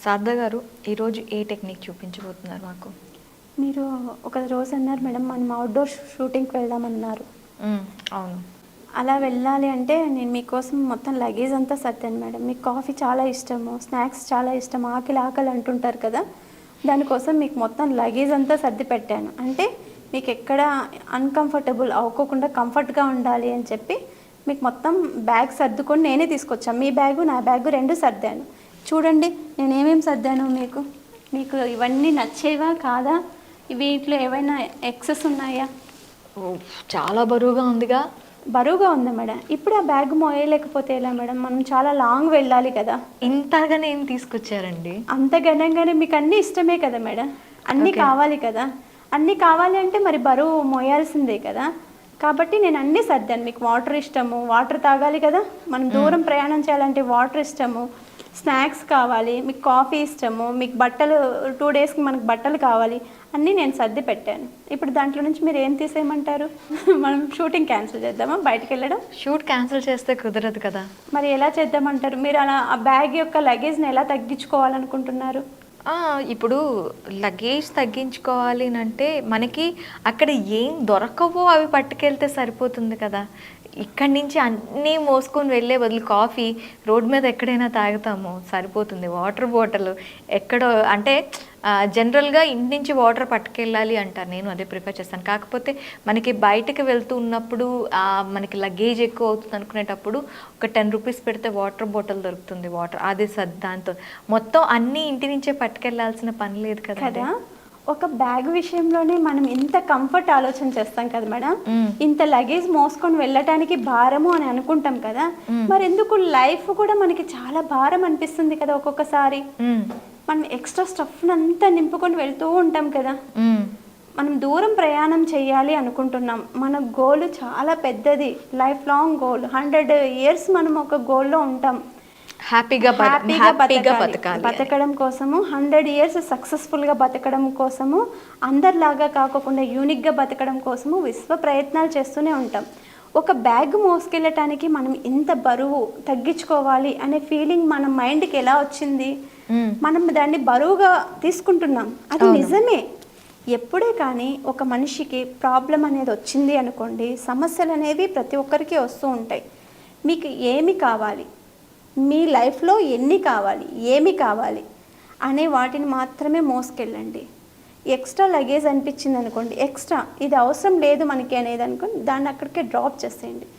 శారద గారు ఈరోజు ఏ టెక్నిక్ చూపించబోతున్నారు మాకు? మీరు ఒక రోజు అన్నారు మేడం, మనం అవుట్డోర్ షూటింగ్కి వెళ్దామన్నారు. అవును. అలా వెళ్ళాలి అంటే నేను మీకోసం మొత్తం లగేజ్ అంతా సర్దాను మేడం. మీకు కాఫీ చాలా ఇష్టము, స్నాక్స్ చాలా ఇష్టం, ఆకలి ఆకలి అంటుంటారు కదా, దానికోసం మీకు మొత్తం లగేజ్ అంతా సర్ది పెట్టాను. అంటే మీకు ఎక్కడ అన్కంఫర్టబుల్ అవ్వకుండా కంఫర్ట్గా ఉండాలి అని చెప్పి మీకు మొత్తం బ్యాగ్ సర్దుకొని నేనే తీసుకొచ్చాను. మీ బ్యాగు నా బ్యాగు రెండు సర్దాను. చూడండి నేను ఏమేమి సర్దాను. మీకు ఇవన్నీ నచ్చేవా కాదా? వీటిలో ఏవైనా ఎక్సెస్ ఉన్నాయా? చాలా బరువుగా ఉందిగా. బరువుగా ఉందా మేడం? ఇప్పుడు ఆ బ్యాగ్ మోయలేకపోతే ఎలా మేడం? మనం చాలా లాంగ్ వెళ్ళాలి కదా. ఇంతగానే ఏం తీసుకొచ్చారండి? అంత ఘనంగానే మీకు అన్నీ ఇష్టమే కదా మేడం, అన్నీ కావాలి కదా. అన్నీ కావాలి అంటే మరి బరువు మోయాల్సిందే కదా. కాబట్టి నేను అన్నీ సర్దాను. మీకు వాటర్ ఇష్టము, వాటర్ తాగాలి కదా, మనం దూరం ప్రయాణం చేయాలంటే వాటర్ ఇష్టము, స్నాక్స్ కావాలి, మీకు కాఫీ ఇష్టము, మీకు బట్టలు 2 డేస్కి మనకు బట్టలు కావాలి, అన్నీ నేను సర్ది పెట్టాను. ఇప్పుడు దాంట్లో నుంచి మీరు ఏం తీసేయమంటారు? మనం షూటింగ్ క్యాన్సిల్ చేద్దామా? బయటికి వెళ్ళడం షూట్ క్యాన్సిల్ చేస్తే కుదరదు కదా. మరి ఎలా చేద్దామంటారు? మీరు అలా ఆ బ్యాగ్ యొక్క లగేజ్ని ఎలా తగ్గించుకోవాలనుకుంటున్నారు? ఇప్పుడు లగేజ్ తగ్గించుకోవాలి అంటే మనకి అక్కడ ఏం దొరకవో అవి పట్టుకెళ్తే సరిపోతుంది కదా. ఇక్కడి నుంచి అన్నీ మోసుకొని వెళ్ళే బదులు కాఫీ రోడ్ మీద ఎక్కడైనా తాగుతాము, సరిపోతుంది. వాటర్ బాటిల్ ఎక్కడో అంటే జనరల్గా ఇంటి నుంచి వాటర్ పట్టుకెళ్ళాలి అంటారు, నేను అదే ప్రిఫర్ చేస్తాను. కాకపోతే మనకి బయటకు వెళ్తూ ఉన్నప్పుడు మనకి లగేజ్ ఎక్కువ అవుతుంది అనుకునేటప్పుడు ఒక 10 రూపీస్ పెడితే వాటర్ బాటిల్ దొరుకుతుంది. వాటర్ అదే దాంతో మొత్తం అన్నీ ఇంటి నుంచే పట్టుకెళ్ళాల్సిన పని లేదు కదా. ఒక బ్యాగ్ విషయంలోనే మనం ఇంత కంఫర్ట్ ఆలోచన చేస్తాం కదా మేడం, ఇంత లగేజ్ మోసుకొని వెళ్ళటానికి భారము అని అనుకుంటాం కదా. మరి ఎందుకు లైఫ్ కూడా మనకి చాలా భారం అనిపిస్తుంది కదా ఒక్కొక్కసారి. మనం ఎక్స్ట్రా స్టఫ్ అంతా నింపుకొని వెళ్తూ ఉంటాం కదా. మనం దూరం ప్రయాణం చేయాలి అనుకుంటున్నాం, మన గోల్ చాలా పెద్దది, లైఫ్ లాంగ్ గోల్. 100 years మనం ఒక గోల్లో ఉంటాం. హ్యాపీగా బతకడం కోసము, 100 years సక్సెస్ఫుల్గా బతకడం కోసము, అందరిలాగా కాకుండా యూనిక్గా బతకడం కోసము విశ్వ ప్రయత్నాలు చేస్తూనే ఉంటాం. ఒక బ్యాగ్ మోసుకెళ్ళటానికి మనం ఇంత బరువు తగ్గించుకోవాలి అనే ఫీలింగ్ మన మైండ్కి ఎలా వచ్చింది? మనం దాన్ని బరువుగా తీసుకుంటున్నాం, అది నిజమే. ఎప్పుడే కానీ ఒక మనిషికి ప్రాబ్లం అనేది వచ్చింది అనుకోండి, సమస్యలు అనేవి ప్రతి ఒక్కరికి వస్తూ ఉంటాయి. మీకు ఏమి కావాలి, మీ లైఫ్లో ఎన్ని కావాలి, ఏమి కావాలి అనే వాటిని మాత్రమే మోసుకెళ్ళండి. ఎక్స్ట్రా లగేజ్ అనిపించింది అనుకోండి, ఎక్స్ట్రా ఇది అవసరం లేదు మనకి అనేది అనుకోండి, దాన్ని అక్కడికే డ్రాప్ చేసేయండి.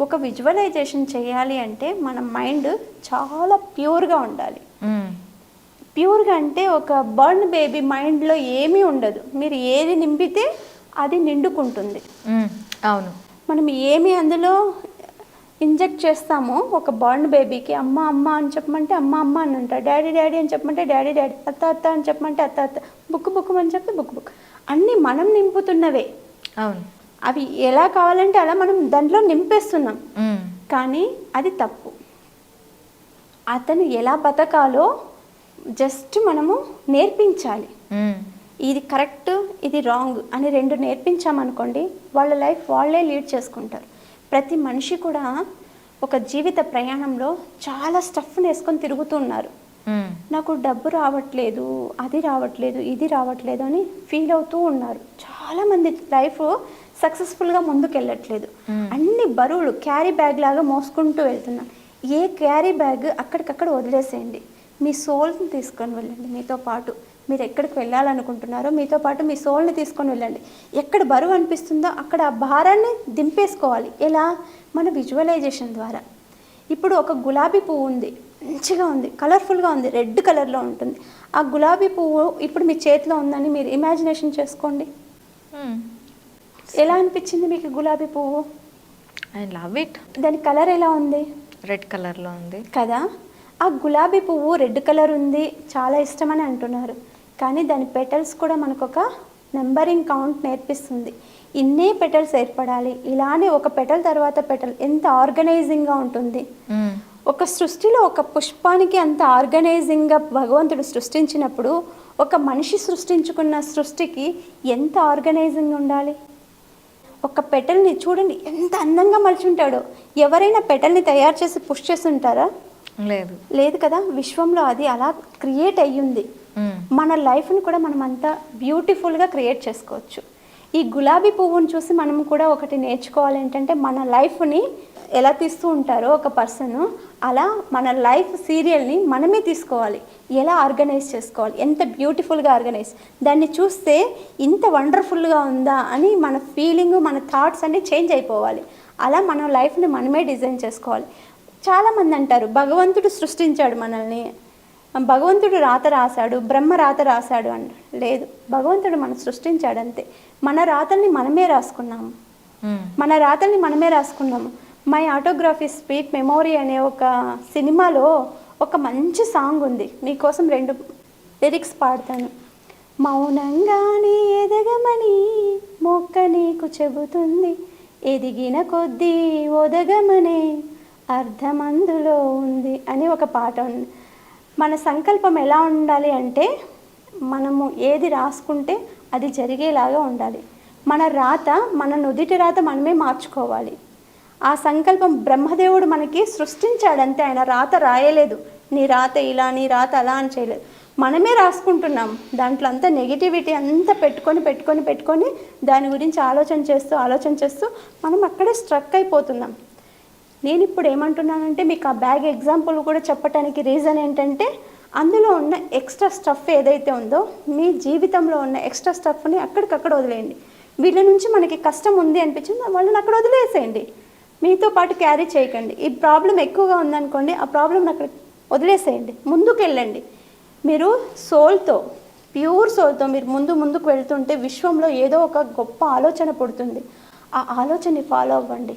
ఒక విజువలైజేషన్ చేయాలి అంటే మన మైండ్ చాలా ప్యూర్గా ఉండాలి. ప్యూర్గా అంటే ఒక బర్న్ బేబీ మైండ్లో ఏమీ ఉండదు. మీరు ఏది నింపితే అది నిండుకుంటుంది. అవును. మనం ఏమి అందులో ఇంజెక్ట్ చేస్తామో ఒక బర్న్ బేబీకి, అమ్మ అమ్మ అని చెప్పమంటే అమ్మ అమ్మ అని అంటారు, డాడీ డాడీ అని చెప్పమంటే డాడీ డాడీ, అత్త అత్త అని చెప్పమంటే అత్త అత్త, బుక్ బుక్ అని చెప్తే బుక్ బుక్. అన్నీ మనం నింపుతున్నవే. అవును. అవి ఎలా కావాలంటే అలా మనం దాంట్లో నింపేస్తున్నాం, కానీ అది తప్పు. అతను ఎలా బతకాలో జస్ట్ మనము నేర్పించాలి. ఇది కరెక్ట్, ఇది రాంగ్ అని 2 నేర్పించామనుకోండి, వాళ్ళ లైఫ్ వాళ్ళే లీడ్ చేసుకుంటారు. ప్రతి మనిషి కూడా ఒక జీవిత ప్రయాణంలో చాలా స్టఫ్ని వేసుకొని తిరుగుతున్నారు. నాకు డబ్బు రావట్లేదు, అది రావట్లేదు, ఇది రావట్లేదు అని ఫీల్ అవుతూ ఉన్నారు. చాలామంది లైఫ్ సక్సెస్ఫుల్గా ముందుకెళ్ళట్లేదు. అన్ని బరువులు క్యారీ బ్యాగ్ లాగా మోసుకుంటూ వెళ్తున్నాం. ఏ క్యారీ బ్యాగ్ అక్కడికక్కడ వదిలేసేయండి. మీ సోల్ని తీసుకొని వెళ్ళండి మీతో పాటు. మీరు ఎక్కడికి వెళ్ళాలనుకుంటున్నారో మీతో పాటు మీ సోల్ని తీసుకొని వెళ్ళండి. ఎక్కడ బరువు అనిపిస్తుందో అక్కడ ఆ భారాన్ని దింపేసుకోవాలి. ఎలా? మన విజువలైజేషన్ ద్వారా. ఇప్పుడు ఒక గులాబీ పువ్వు ఉంది, మంచిగా ఉంది, కలర్ఫుల్గా ఉంది, రెడ్ కలర్లో ఉంటుంది. ఆ గులాబీ పువ్వు ఇప్పుడు మీ చేతిలో ఉందని మీరు ఇమాజినేషన్ చేసుకోండి. ఎలా అనిపించింది మీకు గులాబీ పువ్వు? I love it. దాని కలర్ ఎలా ఉంది? రెడ్ కలర్లో ఉంది కదా. ఆ గులాబీ పువ్వు రెడ్ కలర్ ఉంది, చాలా ఇష్టమని అంటున్నారు, కానీ దాని పెటల్స్ కూడా మనకు ఒక నెంబరింగ్ కౌంట్ నేర్పిస్తుంది. ఇన్నే పెటల్స్ ఏర్పడాలి, ఇలానే ఒక పెటల్ తర్వాత పెటల్, ఎంత ఆర్గనైజింగ్గా ఉంటుంది. ఒక సృష్టిలో ఒక పుష్పానికి అంత ఆర్గనైజింగ్గా భగవంతుడు సృష్టించినప్పుడు ఒక మనిషి సృష్టించుకున్న సృష్టికి ఎంత ఆర్గనైజింగ్ ఉండాలి. ఒక పెటల్ని చూడండి ఎంత అందంగా మలుచుంటాడో. ఎవరైనా పెటల్ని తయారు చేసి పుష్ చేసి ఉంటారా? లేదు. లేదు కదా, విశ్వంలో అది అలా క్రియేట్ అయ్యింది. మన లైఫ్ని కూడా మనం అంతా బ్యూటిఫుల్గా క్రియేట్ చేసుకోవచ్చు. ఈ గులాబీ పువ్వును చూసి మనం కూడా ఒకటి నేర్చుకోవాలి ఏంటంటే, మన లైఫ్ని ఎలా తీస్తూ ఉంటారో ఒక పర్సన్, అలా మన లైఫ్ సీరియల్ని మనమే తీసుకోవాలి. ఎలా ఆర్గనైజ్ చేసుకోవాలి, ఎంత బ్యూటిఫుల్గా ఆర్గనైజ్, దాన్ని చూస్తే ఇంత వండర్ఫుల్గా ఉందా అని మన ఫీలింగ్, మన థాట్స్ అన్నీ చేంజ్ అయిపోవాలి. అలా మన లైఫ్ని మనమే డిజైన్ చేసుకోవాలి. చాలామంది అంటారు భగవంతుడు సృష్టించాడు మనల్ని, భగవంతుడు రాత రాశాడు, బ్రహ్మ రాత రాశాడు అంట. లేదు, భగవంతుడు మనం సృష్టించాడు అంతే. మన రాతల్ని మనమే రాసుకున్నాము. మై ఆటోగ్రఫీ స్వీట్ మెమోరీ అనే ఒక సినిమాలో ఒక మంచి సాంగ్ ఉంది. మీకోసం 2 లిరిక్స్ పాడతాను. మౌనంగానే ఎదగమని మొక్క నీకు చెబుతుంది, ఎదిగిన కొద్దీ ఒదగమనే అర్థమందులో ఉంది అని ఒక పాట ఉంది. మన సంకల్పం ఎలా ఉండాలి అంటే, మనము ఏది రాసుకుంటే అది జరిగేలాగా ఉండాలి. మన రాత, మన నుదిటి రాత మనమే మార్చుకోవాలి. ఆ సంకల్పం బ్రహ్మదేవుడు మనకి సృష్టించాడంతే, ఆయన రాత రాయలేదు. నీ రాత ఇలా, నీ రాత అలా అని చేయలేదు, మనమే రాసుకుంటున్నాం. దాంట్లో అంతా నెగిటివిటీ అంతా పెట్టుకొని దాని గురించి ఆలోచన చేస్తూ మనం అక్కడే స్ట్రక్ అయిపోతున్నాం. నేను ఇప్పుడు ఏమంటున్నానంటే, మీకు ఆ బ్యాగ్ ఎగ్జాంపుల్ కూడా చెప్పడానికి రీజన్ ఏంటంటే, అందులో ఉన్న ఎక్స్ట్రా స్టఫ్ ఏదైతే ఉందో, మీ జీవితంలో ఉన్న ఎక్స్ట్రా స్టఫ్ని అక్కడికక్కడ వదిలేయండి. వీళ్ళ నుంచి మనకి కష్టం ఉంది అనిపించింది, వాళ్ళని అక్కడ వదిలేసేయండి, మీతో పాటు క్యారీ చేయకండి. ఈ ప్రాబ్లం ఎక్కువగా ఉందనుకోండి, ఆ ప్రాబ్లమ్ని అక్కడ వదిలేసేయండి, ముందుకు వెళ్ళండి. మీరు ప్యూర్ సోల్తో మీరు ముందుకు వెళ్తుంటే విశ్వంలో ఏదో ఒక గొప్ప ఆలోచన పుడుతుంది. ఆ ఆలోచనని ఫాలో అవ్వండి.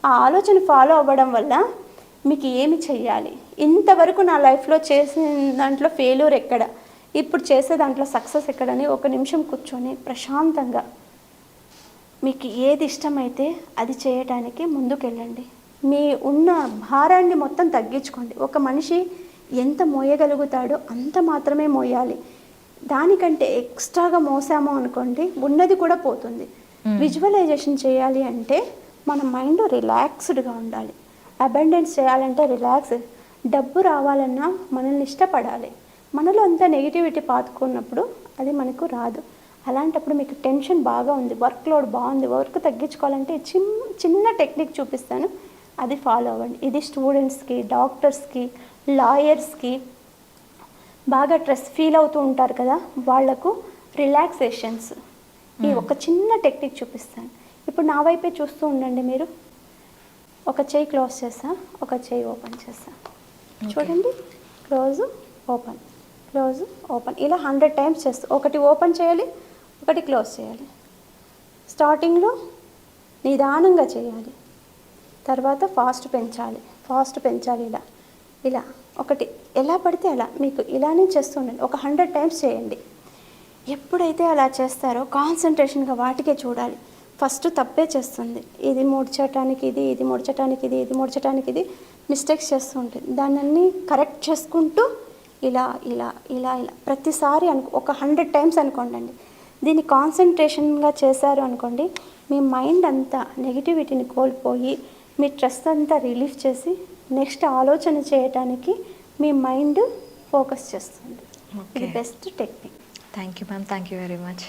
ఆ ఆలోచన ఫాలో అవ్వడం వల్ల మీకు ఏమి చెయ్యాలి, ఇంతవరకు నా లైఫ్లో చేసిన దాంట్లో ఫెయిల్యూర్ ఎక్కడ, ఇప్పుడు చేసే దాంట్లో సక్సెస్ ఎక్కడని ఒక నిమిషం కూర్చొని ప్రశాంతంగా మీకు ఏది ఇష్టమైతే అది చేయటానికి ముందుకెళ్ళండి. మీ ఉన్న భారాన్ని మొత్తం తగ్గించుకోండి. ఒక మనిషి ఎంత మోయగలుగుతాడో అంత మాత్రమే మోయాలి. దానికంటే ఎక్స్ట్రాగా మోసాము అనుకోండి, ఉన్నది కూడా పోతుంది. విజువలైజేషన్ చేయాలి అంటే మన మైండ్ రిలాక్స్డ్గా ఉండాలి. అబండెన్స్ చేయాలంటే రిలాక్స్. డబ్బు రావాలన్నా మనల్ని ఇష్టపడాలి. మనలో అంత నెగిటివిటీ పాతుకున్నప్పుడు అది మనకు రాదు. అలాంటప్పుడు మీకు టెన్షన్ బాగా ఉంది, వర్క్ లోడ్ బాగుంది, వర్క్ తగ్గించుకోవాలంటే చిన్న టెక్నిక్ చూపిస్తాను, అది ఫాలో అవ్వండి. ఇది స్టూడెంట్స్కి, డాక్టర్స్కి, లాయర్స్కి, బాగా స్ట్రెస్ ఫీల్ అవుతూ ఉంటారు కదా, వాళ్లకు రిలాక్సేషన్స్. ఈ ఒక చిన్న టెక్నిక్ చూపిస్తాను. ఇప్పుడు నా వైపే చూస్తూ ఉండండి. మీరు ఒక చెయ్యి క్లోజ్ చేస్తా, ఒక చెయ్యి ఓపెన్ చేస్తా. చూడండి, క్లోజ్ ఓపెన్, క్లోజ్ ఓపెన్, ఇలా 100 టైమ్స్ చేస్తూ, ఒకటి ఓపెన్ చేయాలి, ఒకటి క్లోజ్ చేయాలి. స్టార్టింగ్లో నిదానంగా చేయాలి, తర్వాత ఫాస్ట్ పెంచాలి. ఇలా ఒకటి ఎలా పడితే అలా మీకు ఇలానే చేస్తూ ఉండండి. ఒక 100 టైమ్స్ చేయండి. ఎప్పుడైతే అలా చేస్తారో కాన్సన్ట్రేషన్గా వాటికే చూడాలి. ఫస్ట్ తప్పే చేస్తుంది, ఇది ముడ్చటానికి ఇది మిస్టేక్స్ చేస్తూ ఉంటుంది. దాన్ని కరెక్ట్ చేసుకుంటూ ఇలా ప్రతిసారి ఒక 100 టైమ్స్ అనుకోండి. దీన్ని కాన్సన్ట్రేషన్గా చేశారు అనుకోండి, మీ మైండ్ అంతా నెగిటివిటీని కోల్పోయి మీ స్ట్రెస్ అంతా రిలీఫ్ చేసి నెక్స్ట్ ఆలోచన చేయడానికి మీ మైండ్ ఫోకస్ చేస్తుంది. ఇది best technique. Thank you ma'am, thank you very much.